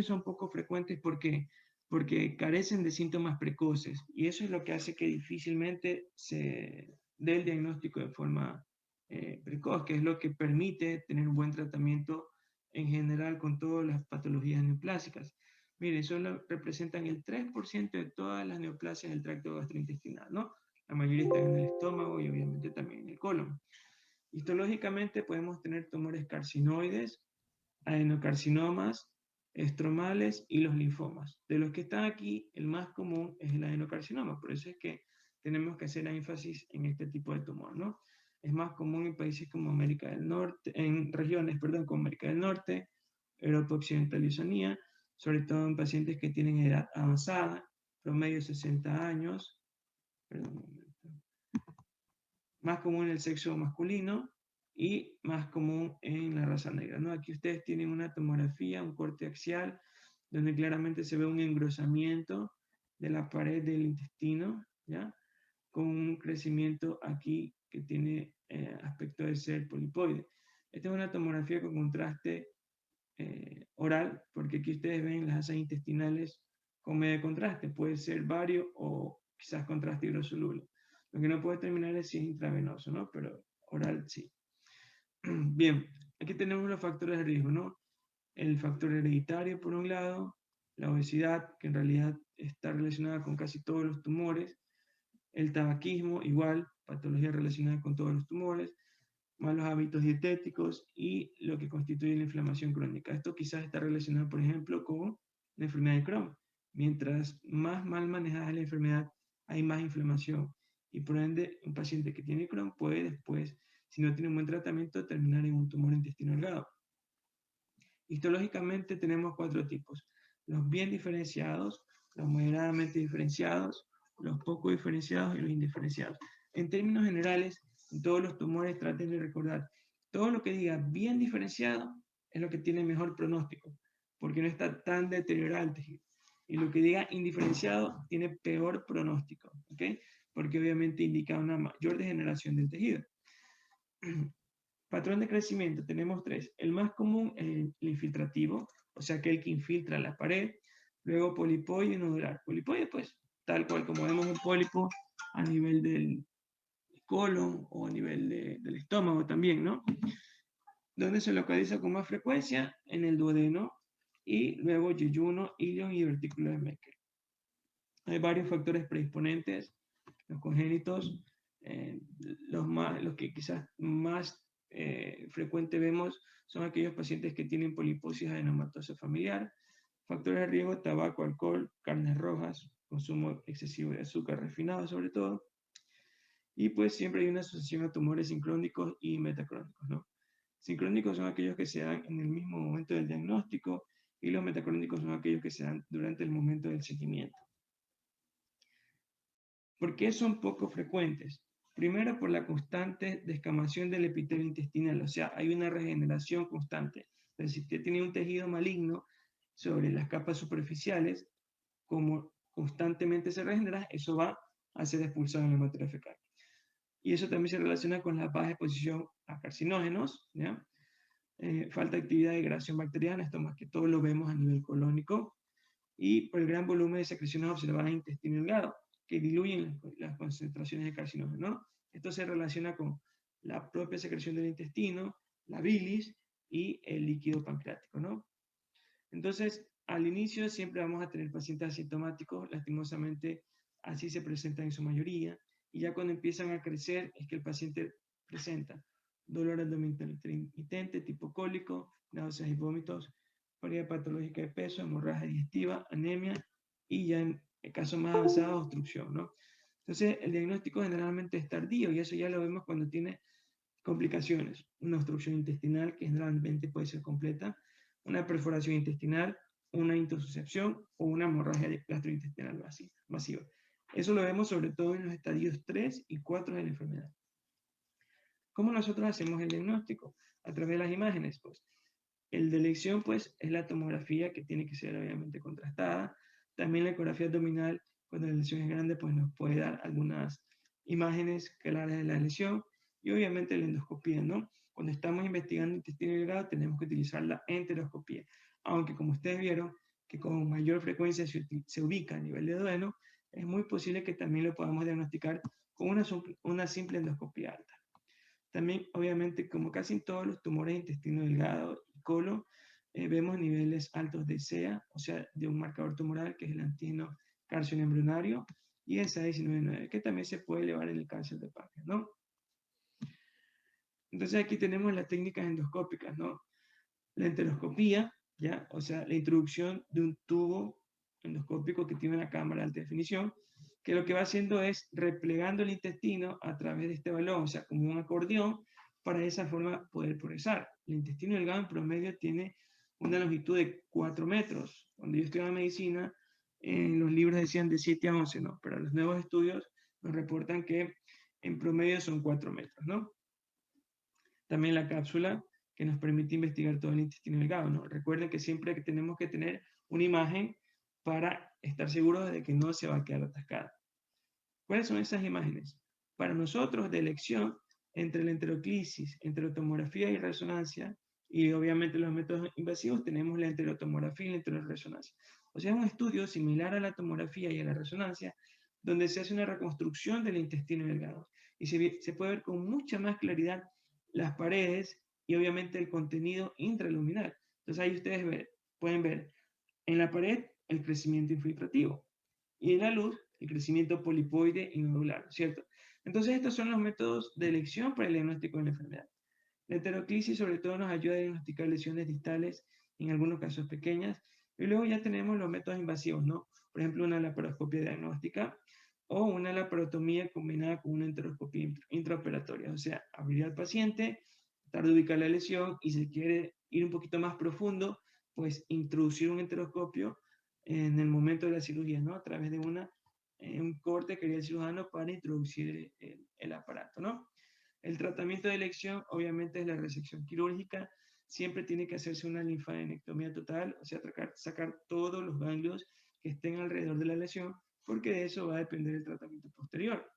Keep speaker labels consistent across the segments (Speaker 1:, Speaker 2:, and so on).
Speaker 1: son poco frecuentes porque carecen de síntomas precoces y eso es lo que hace que difícilmente se dé el diagnóstico de forma precoz, que es lo que permite tener un buen tratamiento en general con todas las patologías neoplásicas. Mire, solo representan el 3% de todas las neoplasias del tracto gastrointestinal, ¿no? La mayoría están en el estómago y obviamente también en el colon. Histológicamente podemos tener tumores carcinoides, adenocarcinomas, estromales y los linfomas. De los que están aquí, el más común es el adenocarcinoma, por eso es que tenemos que hacer énfasis en este tipo de tumor, ¿no? Es más común en países como América del Norte, en regiones, perdón, como América del Norte, Europa Occidental y Oceanía, sobre todo en pacientes que tienen edad avanzada, promedio 60 años, perdón, un momento, más común en el sexo masculino y más común en la raza negra, ¿no? Aquí ustedes tienen una tomografía, un corte axial, donde claramente se ve un engrosamiento de la pared del intestino, ¿ya? Con un crecimiento aquí que tiene aspecto de ser polipoide. Esta es una tomografía con contraste oral, porque aquí ustedes ven las asas intestinales con medio contraste, puede ser vario o quizás contraste hidrosoluble. Lo que no puedo determinar es si es intravenoso, ¿no? Pero oral sí. Bien, aquí tenemos los factores de riesgo, ¿no? El factor hereditario por un lado, la obesidad, que en realidad está relacionada con casi todos los tumores, el tabaquismo, igual, patología relacionada con todos los tumores, malos hábitos dietéticos y lo que constituye la inflamación crónica. Esto quizás está relacionado, por ejemplo, con la enfermedad de Crohn. Mientras más mal manejada la enfermedad, hay más inflamación. Y por ende, un paciente que tiene Crohn puede después, si no tiene un buen tratamiento, terminar en un tumor intestino delgado. Histológicamente tenemos 4 tipos. Los bien diferenciados, los moderadamente diferenciados, los poco diferenciados y los indiferenciados. En términos generales, en todos los tumores traten de recordar, todo lo que diga bien diferenciado es lo que tiene mejor pronóstico, porque no está tan deteriorado el tejido. Y lo que diga indiferenciado tiene peor pronóstico, ¿ok? Porque obviamente indica una mayor degeneración del tejido. Patrón de crecimiento, tenemos 3. El más común es el infiltrativo, o sea, aquel que infiltra la pared. Luego polipoide y nodular. Polipoide, pues, tal cual como vemos un pólipo a nivel del colon o a nivel del estómago también, ¿no? ¿Dónde se localiza con más frecuencia? En el duodeno y luego yeyuno, ilion y vertículo de Meckel. Hay varios factores predisponentes, los congénitos, los que quizás más frecuente vemos son aquellos pacientes que tienen poliposis adenomatosa familiar, factores de riesgo, tabaco, alcohol, carnes rojas, consumo excesivo de azúcar refinado sobre todo, y pues siempre hay una asociación a tumores sincrónicos y metacrónicos, ¿no? Sincrónicos son aquellos que se dan en el mismo momento del diagnóstico y los metacrónicos son aquellos que se dan durante el momento del seguimiento. ¿Por qué son poco frecuentes? Primero, por la constante descamación del epitelio intestinal, o sea, hay una regeneración constante. Entonces, si usted tiene un tejido maligno sobre las capas superficiales, como constantemente se regenera, eso va a ser expulsado en la materia fecal. Y eso también se relaciona con la baja exposición a carcinógenos, ¿ya? Falta de actividad de degradación bacteriana, esto más que todo lo vemos a nivel colónico, y por el gran volumen de secreciones observadas en intestino delgado, que diluyen las concentraciones de carcinógenos, ¿no? Esto se relaciona con la propia secreción del intestino, la bilis y el líquido pancreático, ¿no? Entonces, al inicio siempre vamos a tener pacientes asintomáticos, lastimosamente así se presentan en su mayoría, y ya cuando empiezan a crecer es que el paciente presenta dolor abdominal intermitente, tipo cólico, náuseas y vómitos, pérdida patológica de peso, hemorragia digestiva, anemia y ya en el caso más avanzado, obstrucción, ¿no? Entonces, el diagnóstico generalmente es tardío y eso ya lo vemos cuando tiene complicaciones. Una obstrucción intestinal que generalmente puede ser completa, una perforación intestinal, una intussuscepción o una hemorragia gastrointestinal masiva. Eso lo vemos sobre todo en los estadios 3 y 4 de la enfermedad. ¿Cómo nosotros hacemos el diagnóstico? A través de las imágenes, pues. El de elección, pues, es la tomografía que tiene que ser obviamente contrastada. También la ecografía abdominal, cuando la lesión es grande, pues nos puede dar algunas imágenes claras de la lesión. Y obviamente la endoscopía, ¿no? Cuando estamos investigando intestino delgado, tenemos que utilizar la enteroscopía. Aunque como ustedes vieron, que con mayor frecuencia se ubica a nivel de duodeno, es muy posible que también lo podamos diagnosticar con una simple endoscopia alta. También, obviamente, como casi en todos los tumores de intestino delgado y colon, vemos niveles altos de CEA, o sea, de un marcador tumoral que es el antígeno carcinoembrionario, y el CA19-9, que también se puede elevar en el cáncer de páncreas, ¿no? Entonces aquí tenemos las técnicas endoscópicas, ¿no? La enteroscopía, ¿ya? O sea, la introducción de un tubo endoscópico que tiene una cámara de alta definición, que lo que va haciendo es replegando el intestino a través de este balón, o sea, como un acordeón, para de esa forma poder progresar. El intestino delgado en promedio tiene una longitud de 4 metros. Cuando yo estudiaba medicina, en los libros decían de 7 a 11, ¿no? Pero los nuevos estudios nos reportan que en promedio son 4 metros, ¿no? También la cápsula que nos permite investigar todo el intestino delgado, ¿no? Recuerden que siempre tenemos que tener una imagen para estar seguros de que no se va a quedar atascada. ¿Cuáles son esas imágenes? Para nosotros, de elección, entre la enteroclisis, enterotomografía y resonancia, y obviamente los métodos invasivos, tenemos la enterotomografía y la enteroresonancia. O sea, es un estudio similar a la tomografía y a la resonancia, donde se hace una reconstrucción del intestino delgado. Y se puede ver con mucha más claridad las paredes y obviamente el contenido intraluminal. Entonces ahí ustedes pueden ver en la pared el crecimiento infiltrativo y en la luz el crecimiento polipoide y nodular, ¿cierto? Entonces estos son los métodos de elección para el diagnóstico de la enfermedad. La enteroclisis sobre todo nos ayuda a diagnosticar lesiones distales, en algunos casos pequeñas, y luego ya tenemos los métodos invasivos, ¿no? Por ejemplo, una laparoscopia diagnóstica o una laparotomía combinada con una enteroscopia intraoperatoria, o sea, abrir al paciente, tratar de ubicar la lesión y si quiere ir un poquito más profundo, pues introducir un enteroscopio en el momento de la cirugía, ¿no? A través de un corte que haría el cirujano para introducir el aparato, ¿no? El tratamiento de elección, obviamente, es la resección quirúrgica. Siempre tiene que hacerse una linfadenectomía total, o sea, sacar todos los ganglios que estén alrededor de la lesión, porque de eso va a depender el tratamiento posterior.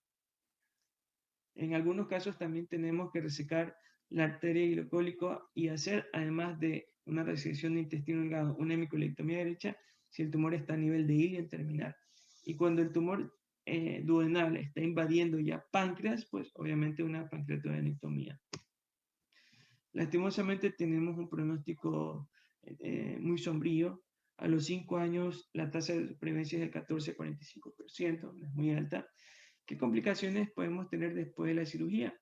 Speaker 1: En algunos casos también tenemos que resecar la arteria hidrocólico y hacer, además de una resección de intestino delgado, una hemicolectomía derecha, si el tumor está a nivel de ilion terminal. Y cuando el tumor duodenal está invadiendo ya páncreas, pues obviamente una pancreatodenectomía. Lastimosamente tenemos un pronóstico muy sombrío. A los 5 años la tasa de supervivencia es del 14-45%, es muy alta. ¿Qué complicaciones podemos tener después de la cirugía?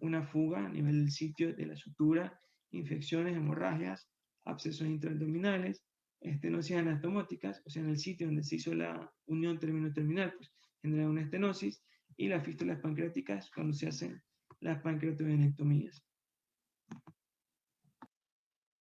Speaker 1: Una fuga a nivel del sitio de la sutura, infecciones, hemorragias, abscesos intraabdominales, estenosis anatomóticas, o sea, en el sitio donde se hizo la unión término-terminal, pues genera una estenosis, y las fístulas pancreáticas cuando se hacen las pancreatodenectomías.